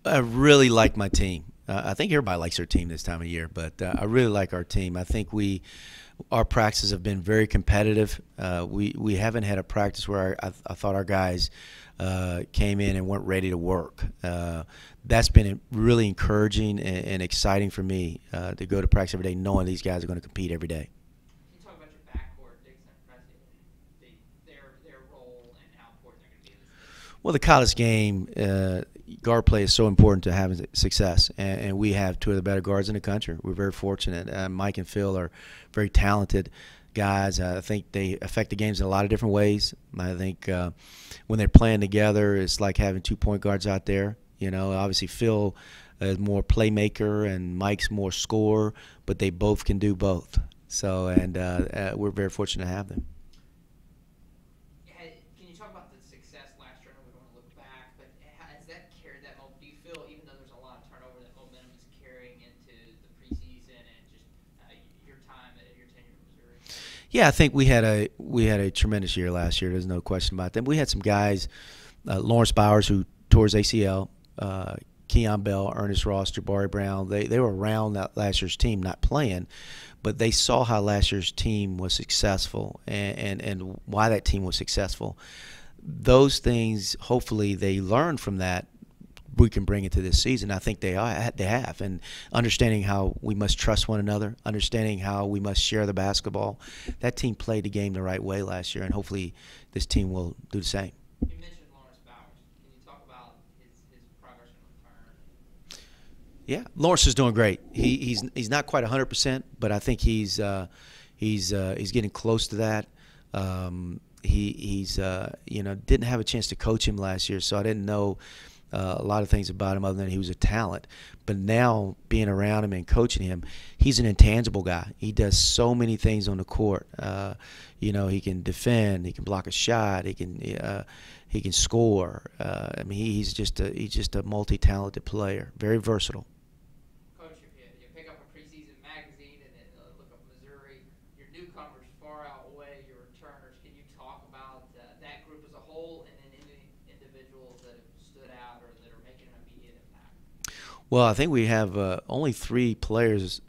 I really like my team. I think everybody likes their team this time of year, but I really like our team. I think our practices have been very competitive. We haven't had a practice where I thought our guys came in and weren't ready to work. That's been really encouraging and exciting for me to go to practice every day knowing these guys are going to compete every day. Can you talk about your backcourt, Dixon and Presley, and their role and how important they're going to be in this game? Well, the college game, guard play is so important to having success, and we have two of the better guards in the country. We're very fortunate. Mike and Phil are very talented guys. I think they affect the games in a lot of different ways. I think when they're playing together, it's like having 2 point guards out there. You know, obviously Phil is more playmaker and Mike's more scorer, but they both can do both. So, and we're very fortunate to have them. Can you talk about the success last year? I know we don't want to look back, but has that carried that momentum? Do you feel, even though there's a lot of turnover, that momentum is carrying into the preseason and just your time, your tenure in Missouri? Yeah, I think we had a tremendous year last year. There's no question about that. We had some guys, Lawrence Bowers, who tore his ACL, Keon Bell, Ernest Ross, Jabari Brown. They were around that last year's team, not playing, but they saw how last year's team was successful and why that team was successful. Those things, hopefully, they learned from that. We can bring it to this season. I think they have, and understanding how we must trust one another, understanding how we must share the basketball. That team played the game the right way last year, and hopefully this team will do the same. You mentioned Lawrence Bowers. Can you talk about his progress in return? Yeah, Lawrence is doing great. He's not quite 100%, but I think he's getting close to that. He's didn't have a chance to coach him last year, so I didn't know a lot of things about him other than he was a talent. But now being around him and coaching him, he's an intangible guy. He does so many things on the court. He can defend, he can block a shot, he can score. I mean, he's just a multi-talented player, very versatile. Coach, if you pick up a preseason magazine and then look up Missouri, your newcomers far outweigh your returners. Can you talk about that group as a whole and then any individuals that have stood out or that are making an immediate impact? Well, I think we have only 3 players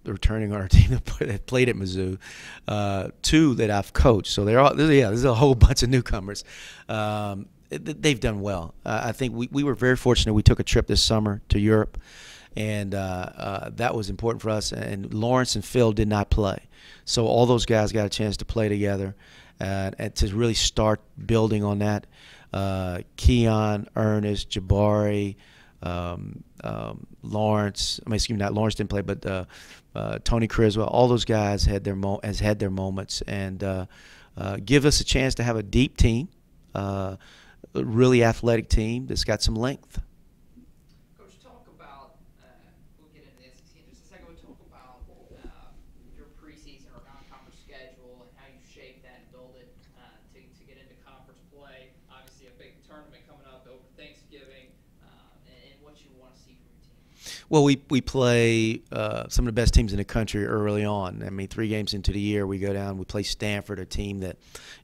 returning on our team that played at Mizzou, 2 that I've coached. So there's a whole bunch of newcomers. They've done well. I think we were very fortunate. We took a trip this summer to Europe, and that was important for us. And Lawrence and Phil did not play. So all those guys got a chance to play together and to really start building on that. Keon, Ernest, Jabari, Lawrence. Excuse me, not Lawrence didn't play, but Tony Criswell. All those guys had their moments, and give us a chance to have a deep team, a really athletic team that's got some length. Coach, talk about, we'll get into the SEC in just a second, we'll talk about your preseason or non-conference schedule and how you shape that and build it to get into conference play. Obviously a big tournament coming up over Thanksgiving and what you want to see from your team. Well, we play some of the best teams in the country early on. I mean, 3 games into the year, we go down. We play Stanford, a team that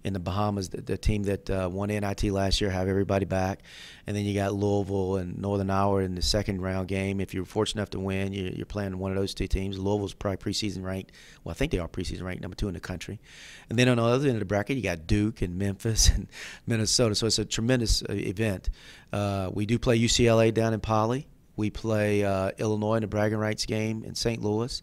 in the Bahamas, the team that won NIT last year, have everybody back. And then you got Louisville and Northern Iowa in the second round game. If you're fortunate enough to win, you're playing one of those 2 teams. Louisville's probably preseason ranked. Well, I think they are preseason ranked #2 in the country. And then on the other end of the bracket, you got Duke and Memphis and Minnesota. So it's a tremendous event. We do play UCLA down in Poly. We play Illinois in the bragging rights game in St. Louis.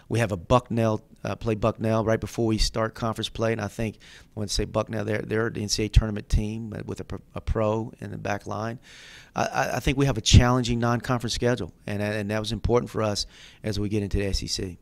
We have a play Bucknell right before we start conference play, and I think I want to say Bucknell, they're the NCAA tournament team with a pro in the back line. I think we have a challenging non-conference schedule, and that was important for us as we get into the SEC.